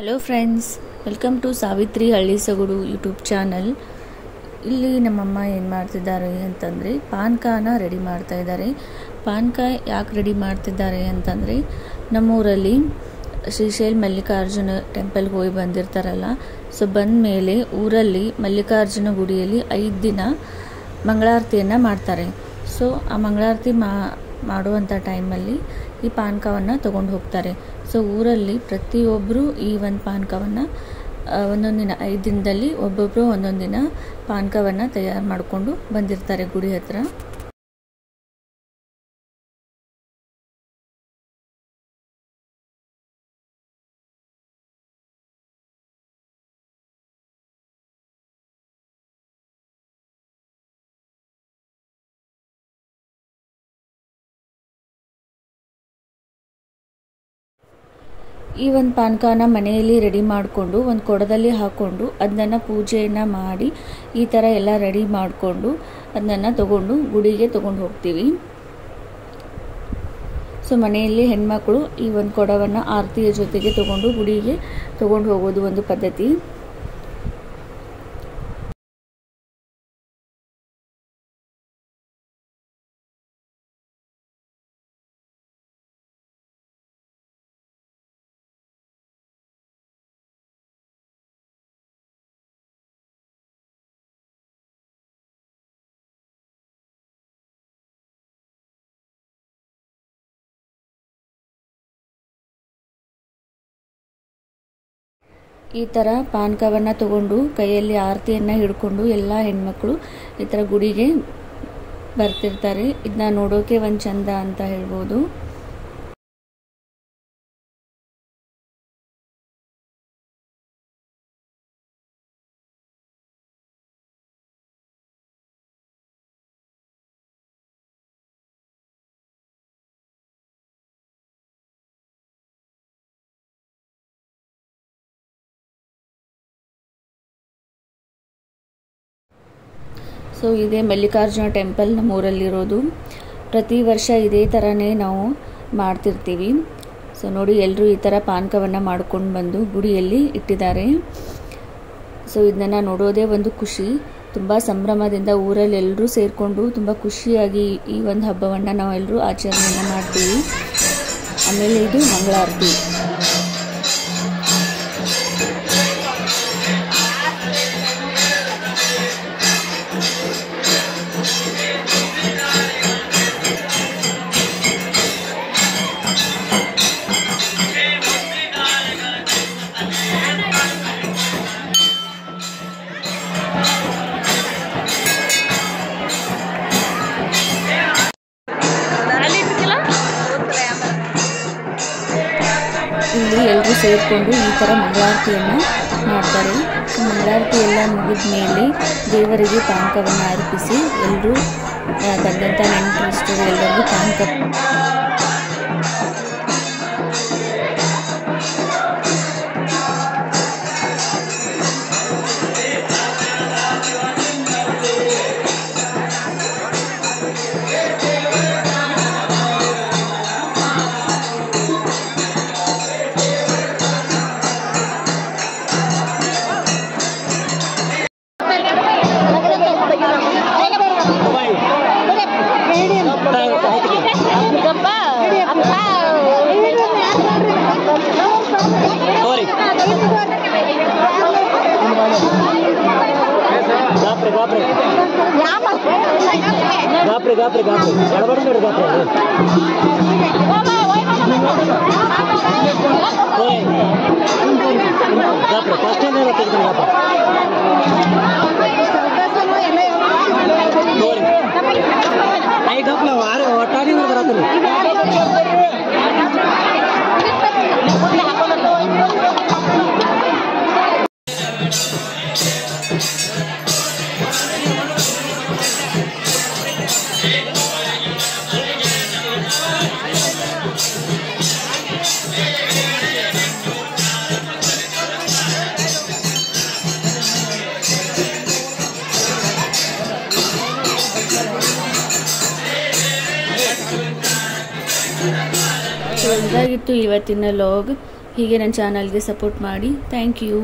Hello friends, welcome to Savitri Halli Sogadu YouTube channel. ಇಲ್ಲಿ ನಮ್ಮಮ್ಮ ಏನು ಮಾಡ್ತಿದ್ದಾರೆ ಅಂತಂದರೆ ಪಾನಕನ ರೆಡಿ ಮಾಡ್ತಾ ಇದ್ದಾರೆ. ಪಾನಕ ಯಾಕೆ ರೆಡಿ ಮಾಡ್ತಿದ್ದಾರೆ ಅಂತಂದರೆ ನಮ್ಮೂರಲ್ಲಿ ಶ್ರೀಶೈಲ ಮಲ್ಲಿಕಾರ್ಜುನ ಟೆಂಪಲ್ಗೆ ಹೋಗಿ ಬಂದಿರ್ತಾರಲ್ಲ, ಸೊ ಬಂದ ಮೇಲೆ ಊರಲ್ಲಿ ಮಲ್ಲಿಕಾರ್ಜುನ ಗುಡಿಯಲ್ಲಿ 5 ದಿನ ಮಂಗಳಾರತಿಯನ್ನು ಮಾಡ್ತಾರೆ. ಸೊ ಆ ಮಂಗಳಾರತಿ ಮಾಡುವಂಥ ಟೈಮಲ್ಲಿ ಈ ಪಾನಕವನ್ನು ತೊಗೊಂಡು ಹೋಗ್ತಾರೆ. ಸೊ ಊರಲ್ಲಿ ಪ್ರತಿಯೊಬ್ಬರು ಈ ಒಂದು ಪಾನಕವನ್ನು ಒಂದೊಂದು ದಿನ 5 ದಿನದಲ್ಲಿ ಒಬ್ಬೊಬ್ಬರು ಒಂದೊಂದು ದಿನ ಪಾನಕವನ್ನು ತಯಾರು ಮಾಡಿಕೊಂಡು ಬಂದಿರ್ತಾರೆ ಗುಡಿ ಹತ್ರ. ಈ ಒಂದು ಪಾನಕನ ಮನೆಯಲ್ಲಿ ರೆಡಿ ಮಾಡಿಕೊಂಡು ಒಂದು ಕೊಡದಲ್ಲಿ ಹಾಕ್ಕೊಂಡು ಅದನ್ನು ಪೂಜೆಯನ್ನು ಮಾಡಿ ಈ ಥರ ಎಲ್ಲ ರೆಡಿ ಮಾಡಿಕೊಂಡು ಅದನ್ನು ತಗೊಂಡು ಗುಡಿಗೆ ತೊಗೊಂಡು ಹೋಗ್ತೀವಿ. ಸೊ ಮನೆಯಲ್ಲಿ ಹೆಣ್ಮಕ್ಳು ಈ ಒಂದು ಕೊಡವನ್ನು ಆರತಿಯ ಜೊತೆಗೆ ತೊಗೊಂಡು ಗುಡಿಗೆ ತೊಗೊಂಡು ಹೋಗೋದು ಒಂದು ಪದ್ಧತಿ. ಈ ಥರ ಪಾನಕವನ್ನು ತಗೊಂಡು ಕೈಯಲ್ಲಿ ಆರತಿಯನ್ನು ಹಿಡ್ಕೊಂಡು ಎಲ್ಲ ಹೆಣ್ಮಕ್ಳು ಈ ಥರ ಗುಡಿಗೆ ಬರ್ತಿರ್ತಾರೆ. ಇದನ್ನ ನೋಡೋಕೆ ಒಂದು ಚಂದ ಅಂತ ಹೇಳ್ಬೋದು. ಸೊ ಇದೇ ಮಲ್ಲಿಕಾರ್ಜುನ ಟೆಂಪಲ್ ನಮ್ಮೂರಲ್ಲಿರೋದು. ಪ್ರತಿ ವರ್ಷ ಇದೇ ಥರನೇ ನಾವು ಮಾಡ್ತಿರ್ತೀವಿ. ಸೊ ನೋಡಿ, ಎಲ್ಲರೂ ಈ ಥರ ಪಾನಕವನ್ನು ಮಾಡ್ಕೊಂಡು ಬಂದು ಗುಡಿಯಲ್ಲಿ ಇಟ್ಟಿದ್ದಾರೆ. ಸೊ ಇದನ್ನು ನೋಡೋದೇ ಒಂದು ಖುಷಿ. ತುಂಬ ಸಂಭ್ರಮದಿಂದ ಊರಲ್ಲಿ ಎಲ್ಲರೂ ಸೇರಿಕೊಂಡು ತುಂಬ ಖುಷಿಯಾಗಿ ಈ ಒಂದು ಹಬ್ಬವನ್ನು ನಾವೆಲ್ಲರೂ ಆಚರಣೆಯನ್ನು ಮಾಡ್ತೀವಿ. ಆಮೇಲೆ ಇದು ಮಂಗಳಾರತಿ. ಇಲ್ಲಿ ಎಲ್ಲರೂ ಸೇರಿಕೊಂಡು ಈ ಥರ ಮಂಗಳಾರತಿಯನ್ನು ಮಾಡ್ತಾರೆ. ಮಂಗಳಾರತಿ ಎಲ್ಲ ಮುಗಿದ ಮೇಲೆ ದೇವರಿಗೆ ಪಾನಕವನ್ನು ಅರ್ಪಿಸಿ ಎಲ್ಲರೂ ಬಂದಂಥ ನೆಂಟರಿಷ್ಟರು ಎಲ್ಲರಿಗೂ ಪಾನಕ ಗಾಪ್ರೆ ಗಡಬಡ ಗಾಪ್ರೆ ಫಸ್ಟ್ ಐ ಗಪ್ಲ ಒಟ್ಟಾಡಿ ಬರತ್ತೀರಿ. ಇದಾಗಿತ್ತು ಇವತ್ತಿನ ಲಾಗ್. ಹೀಗೆ ನನ್ನ ಚಾನಲ್ಗೆ ಸಪೋರ್ಟ್ ಮಾಡಿ. Thank you.